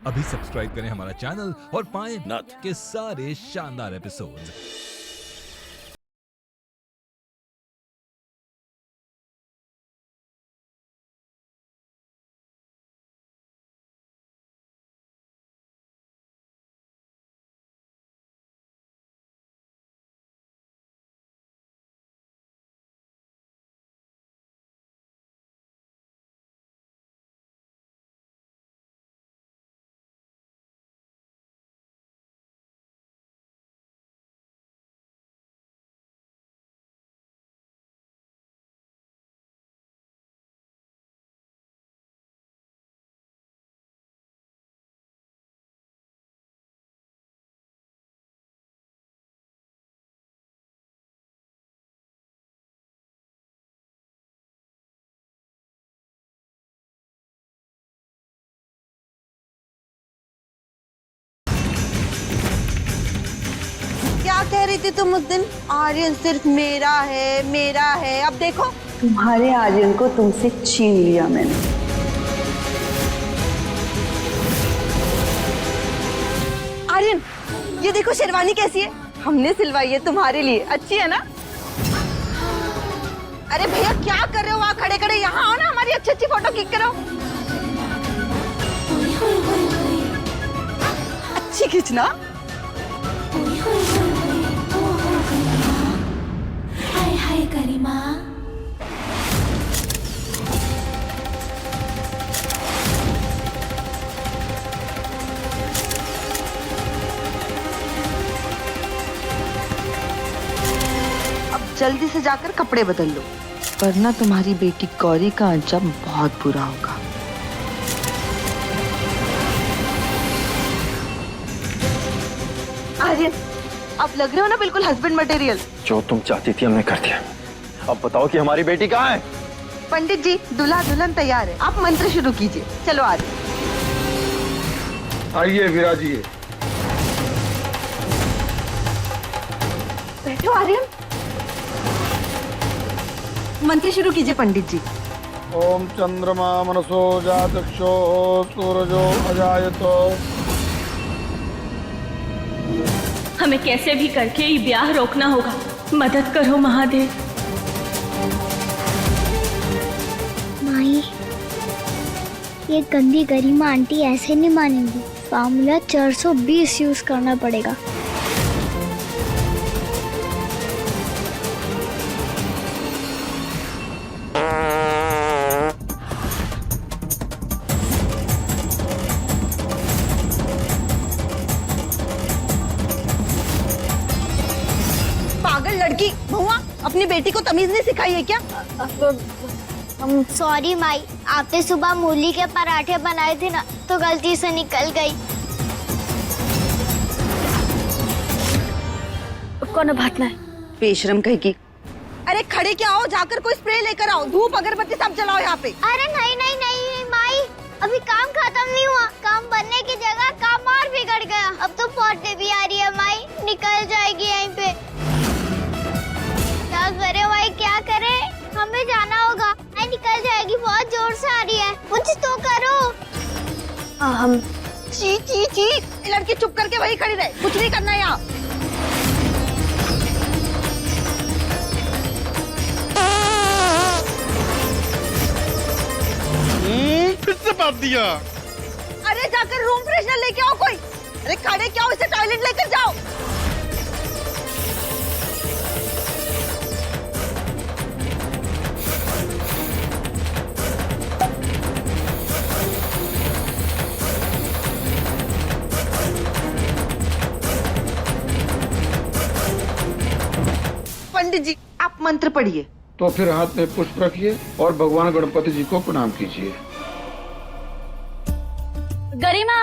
अभी सब्सक्राइब करें हमारा चैनल और पाएं नाथ। के सारे शानदार एपिसोड्स। क्या कह रही थी तुम उस दिन? आर्यन सिर्फ मेरा है। अब देखो, तुम्हारे आर्यन को तुमसे छीन लिया मैंने। आर्यन, ये देखो शेरवानी कैसी है, हमने सिलवाई है तुम्हारे लिए। अच्छी है ना? अरे भैया क्या कर रहे हो वहाँ खड़े खड़े? यहाँ आओ ना, हमारी अच्छी अच्छी फोटो क्लिक करो। अच्छी खींचना। हाय गरिमा। अब जल्दी से जाकर कपड़े बदल लो, वरना तुम्हारी बेटी गौरी का अंजाम बहुत बुरा होगा। आर्यन, आप लग रहे हो ना बिल्कुल हस्बैंड मटेरियल। जो तुम चाहती थी हमने कर दिया। अब बताओ कि हमारी बेटी कहाँ है? पंडित जी, दूल्हा दुल्हन तैयार है, आप मंत्र शुरू कीजिए। चलो आर्यन। आइए विराजिए। बैठो आर्यन। मंत्र शुरू कीजिए पंडित जी। ओम चंद्रमा मनसो जातक्षो सूरजो अजायतो। हमें कैसे भी करके ये ब्याह रोकना होगा। मदद करो महादेव। माई, ये गंदी गरिमा आंटी ऐसे नहीं मानेंगी। फार्मूला 420 यूज करना पड़ेगा। पागल लड़की, भुआ, अपनी बेटी को तमीज नहीं सिखाई है क्या? सॉरी माई, आपने सुबह मूली के पराठे बनाए थे ना, तो गलती से निकल गई। कौन बात ना है? बेशरम कहेगी। अरे खड़े क्या हो, जाकर कोई स्प्रे लेकर आओ, धूप अगरबत्ती सब जलाओ यहाँ पे। अरे नहीं नहीं नहीं माई, अभी काम खत्म नहीं हुआ। काम बनने की जगह काम और बिगड़ गया। अब तो पौधे भी आ रही है माई, निकल जाएगी यहीं पे। क्या करे माई, क्या करे? हमें जाना होगा। नहीं निकल जाएगी, बहुत जोर से आ रही है। कुछ तो करो। हम ची ची ची, लड़की चुप करके वही खड़ी रहे, कुछ नहीं करना यहाँ। फिर से बात दिया। अरे जाकर रूम फ्रेशनर लेके आओ कोई। अरे खड़े क्या हो, इसे टॉयलेट लेकर जाओ। पंडित जी, आप मंत्र पढ़िए। तो फिर हाथ में पुष्प रखिए और भगवान गणपति जी को प्रणाम कीजिए। गरिमा,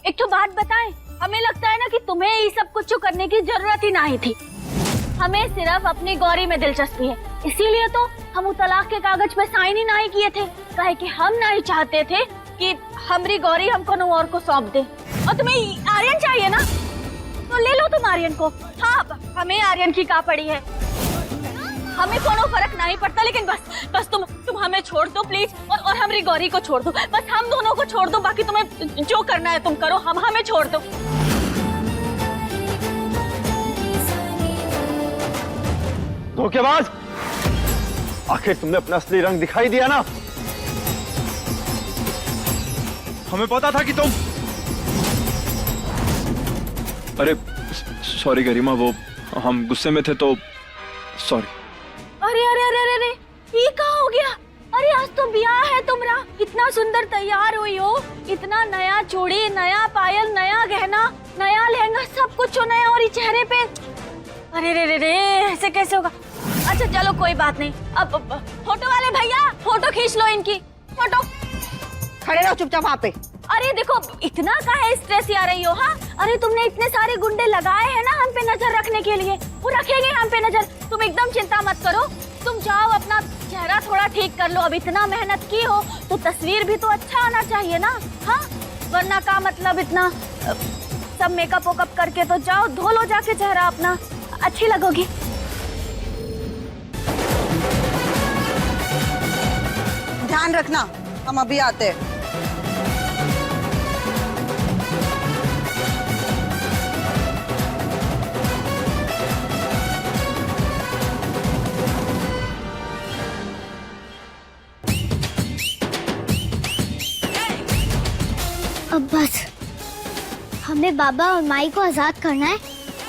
एक तो बात बताएं, हमें लगता है ना कि तुम्हें ये सब कुछ करने की जरूरत ही नहीं थी। हमें सिर्फ अपनी गौरी में दिलचस्पी है, इसीलिए तो हम तलाक के कागज पे साइन ही नहीं किए थे। कहे कि हम नहीं चाहते थे कि हमारी गौरी हमको न और को सौंप दे। और तुम्हें आर्यन चाहिए ना, तो ले लो तुम आर्यन को। हाँ, हमें आर्यन की का पड़ी है, हमें कोनो फर्क नहीं पड़ता, लेकिन बस बस तुम हमें छोड़ दो प्लीज, और हमारी गौरी को छोड़ दो, बस हम दोनों को छोड़ दो, बाकी तुम्हें जो करना है तुम करो, हमें छोड़ दो। धोखेबाज, आखिर तुमने अपना असली रंग दिखाई दिया ना। हमें पता था कि तुम। अरे सॉरी गरिमा, वो हम गुस्से में थे तो सॉरी। अरे अरे अरे अरे अरे, ये क्या हो गया? अरे आज तो ब्याह है तुम्हारा, इतना सुंदर तैयार हुई हो, इतना नया चूड़ी, नया पायल, नया गहना, नया लहंगा, सब कुछ नया, और ये चेहरे पे अरे रे रे रे, ऐसे कैसे होगा? अच्छा चलो कोई बात नहीं, अब फोटो वाले भैया फोटो खींच लो इनकी, फोटो। खड़े रहो चुपचाप वहाँ पे। अरे देखो इतना काहे स्ट्रेस आ रही हो? हाँ अरे तुमने इतने सारे गुंडे लगाए हैं ना हम पे नजर रखने के लिए, वो रखेंगे हम पे नजर, तुम एकदम चिंता मत करो। तुम जाओ अपना चेहरा थोड़ा ठीक कर लो, अब इतना मेहनत की हो तो तस्वीर भी तो अच्छा आना चाहिए ना। हाँ वरना का मतलब इतना सब मेकअप वेकअप करके, तो जाओ धो लो जाके चेहरा अपना, अच्छी लगोगी। ध्यान रखना, हम अभी आते हैं। अब बस हमें बाबा और माई को आजाद करना है,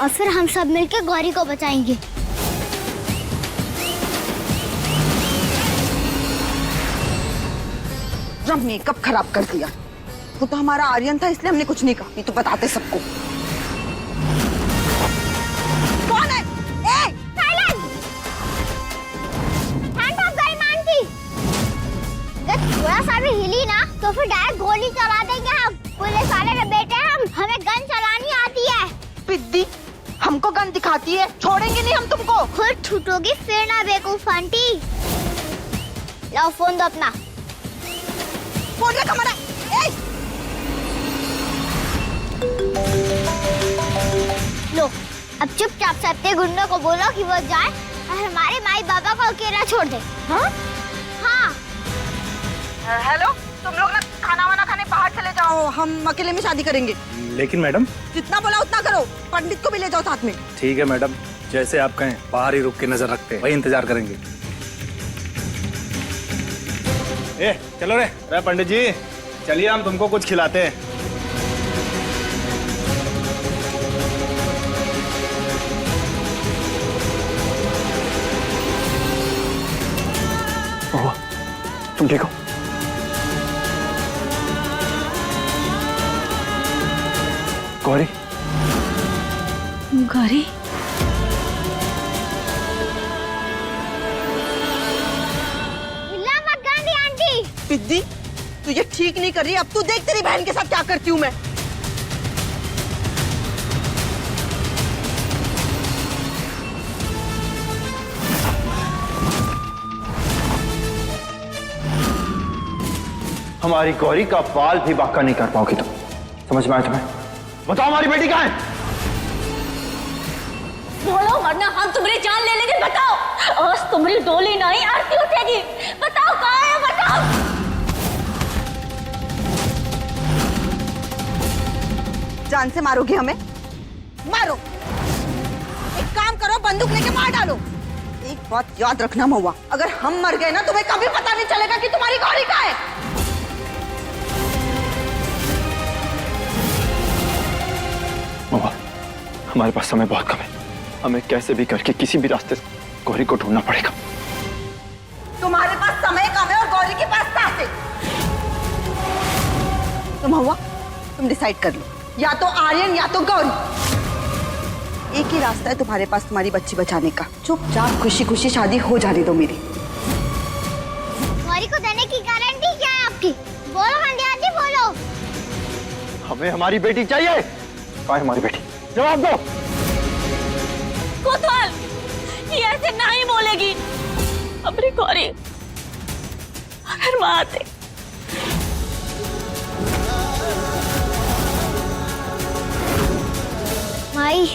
और फिर हम सब मिलकर गौरी को बचाएंगे। जब मेकअप खराब कर दिया, वो तो हमारा आर्यन था इसलिए हमने कुछ नहीं कहा, नहीं तो बताते सबको। कौन है? ए! Silent! Hand off Garima aunty! अगर थोड़ा सा भी हिली ना तो फिर डायरेक्ट गोली चला देंगे हम। पुलिस वाले के बेटे हम, हमें गन चलानी आती है। पिद्दी, हमको गन दिखाती है, छोड़ेंगे नहीं हम तुमको। खुद छूटोगी फिर ना बेवकूफ आंटी। लो फोन दो अपना। फोन रखा मना। ए! लो अब चुपचाप से अपने गुंडों को बोलो कि वो जाए और हमारे माई बाबा को अकेला छोड़ दे। हाँ? हाँ। हेलो, तुम लोग ना खाना वाना खाने बाहर चले जाओ, हम अकेले में शादी करेंगे। लेकिन मैडम। जितना बोला उतना करो, पंडित को भी ले जाओ साथ में। ठीक है मैडम, जैसे आप कहें, बाहर ही रुक के नजर रखते हैं, वही इंतजार करेंगे। ए चलो रे। अरे पंडित जी चलिए, हम तुमको कुछ खिलाते हैं। ओह, तुम ठीक हो? गौरी? गौरी? हिला मत गांधी आंटी। पिद्दी, तू ये ठीक नहीं कर रही। अब तू देख तेरी बहन के साथ क्या करती हूँ मैं। हमारी गौरी का बाल भी बाका नहीं कर पाओगी तुम, समझ में आया तुम्हें? बताओ हमारी बेटी कहाँ है? बोलो वरना हम तुम्हारी जान ले लेंगे। बताओ, आज तुम्हारी डोली नहीं आरती उठेगी। बताओ कहाँ है, बताओ। जान से मारोगी हमें? मारो। एक काम करो, बंदूक लेके मार डालो। एक बात याद रखना महुआ, अगर हम मर गए ना तुम्हें कभी पता नहीं चलेगा कि तुम्हारी गौरी कहाँ है। महुआ, हमारे पास समय बहुत कम है, हमें कैसे भी करके किसी भी रास्ते से गौरी को ढूंढना पड़ेगा। तुम्हारे पास समय कम है और गौरी के पास पैसे। तुम हुआ, तुम डिसाइड कर लो, या तो आर्यन या तो गौरी। एक ही रास्ता है तुम्हारे पास तुम्हारी बच्ची बचाने का। चुपचाप खुशी खुशी शादी हो जाने दो मेरी। गौरी को देने की गारंटी क्या है आपकी? बोलो गांधी आंटी, बोलो। हमें हमारी बेटी चाहिए। कहाँ है हमारी बेटी? जवाब दो। कोतवाल, ये ऐसे नहीं बोलेगी। अपनी गौरी अगर माँ आते। माई,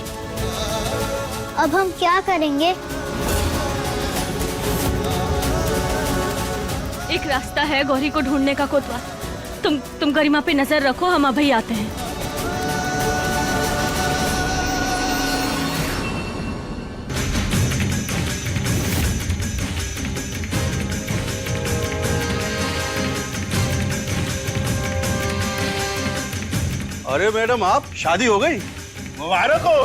अब हम क्या करेंगे? एक रास्ता है गौरी को ढूंढने का कोतवाल। तुम गरिमा पे नजर रखो, हम अभी आते हैं। अरे मैडम, आप शादी हो गई, मुबारक हो।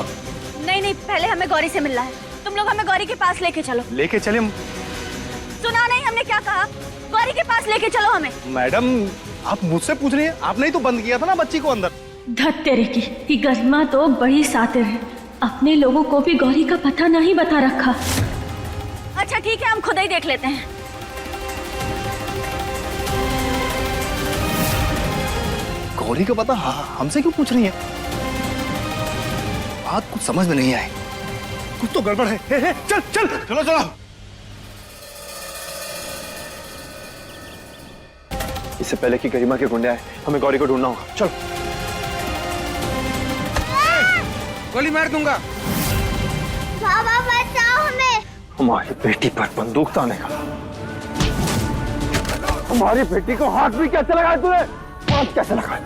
नहीं, पहले हमें गौरी से मिलना है। तुम लोग हमें गौरी के पास लेके चलो। लेके चले? सुना नहीं हमने क्या कहा? गौरी के पास लेके चलो हमें। मैडम, आप मुझसे पूछ रही हैं? आपने ही तो बंद किया था ना बच्ची को अंदर। धत तेरे की, ये गरिमा तो बड़ी सातिर है, अपने लोगों को भी गौरी का पता नहीं बता रखा। अच्छा ठीक है, हम खुद ही देख लेते हैं। गौरी का पता हमसे क्यों पूछ रही है? बात कुछ समझ में नहीं आई, कुछ तो गड़बड़ है। हे, चल चल चलो चलो। इससे पहले कि गरिमा के गुंडे आए, हमें गौरी को ढूंढना होगा। चलो। गोली मार दूंगा। बाबा बचाओ हमें। हमारी बेटी पर बंदूक ताने का। हमारी बेटी को हाथ भी कैसे लगाया तूने? हाथ कैसे लगाया?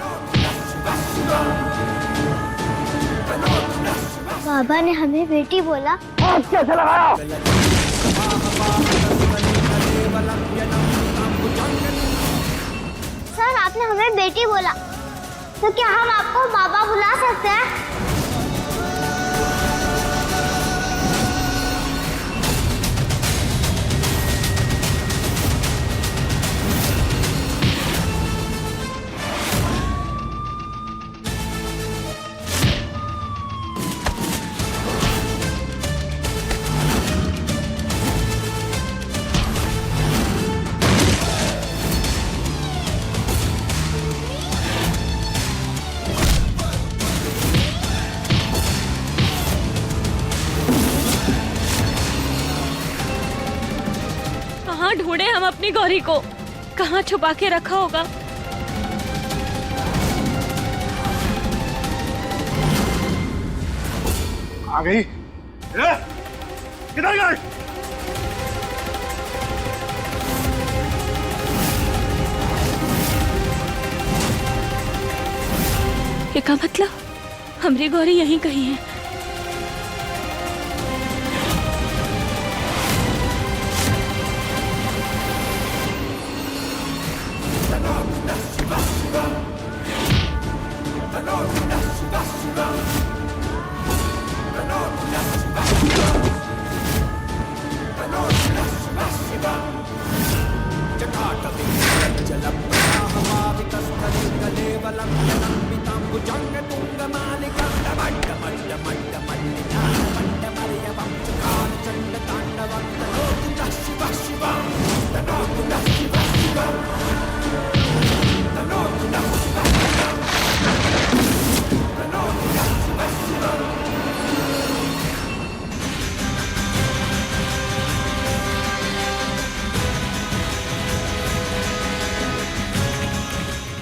बाबा ने हमें बेटी बोला। हाथ कैसे लगाया? सर, आपने हमें बेटी बोला, तो क्या हम आपको बाबा बुला सकते हैं? कहाँ ढूंढे हम अपनी गौरी को? कहाँ छुपा के रखा होगा? आ गई। किधर गई? क्या मतलब? हमारी गौरी यहीं कहीं है।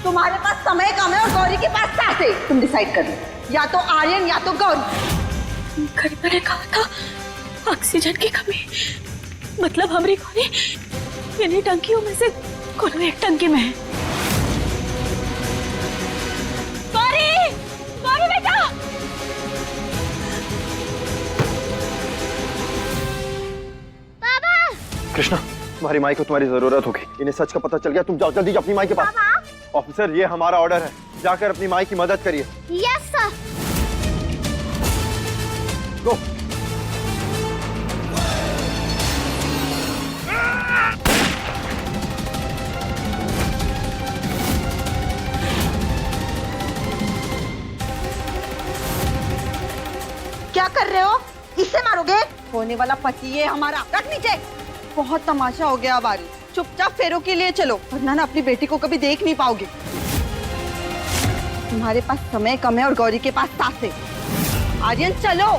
तुम्हारे पास समय कम है और गौरी के पास पैसे। तुम डिसाइड कर लो, या तो आर्यन या तो गौरी। गरिमा ने कहा था ऑक्सीजन की कमी, मतलब हमारी गौरी इन्हीं टंकियों में से कोई एक टंकी में है। गौरी, गौरी बेटा! बाबा! कृष्णा, तुम्हारी माई को तुम्हारी जरूरत होगी। इन्हें सच का पता चल गया। तुम जाओ जल्दी अपनी माई के पास। ऑफिसर, ये हमारा ऑर्डर है, जाकर अपनी माई की मदद करिए। Yes sir. गो। क्या कर रहे हो? इससे मारोगे? होने वाला पति है हमारा। रख नीचे। बहुत तमाशा हो गया बारी। चुपचाप फेरों के लिए चलो, वरना ना अपनी बेटी को कभी देख नहीं पाओगे। तुम्हारे पास समय कम है और गौरी के पास साथ है। आर्यन चलो।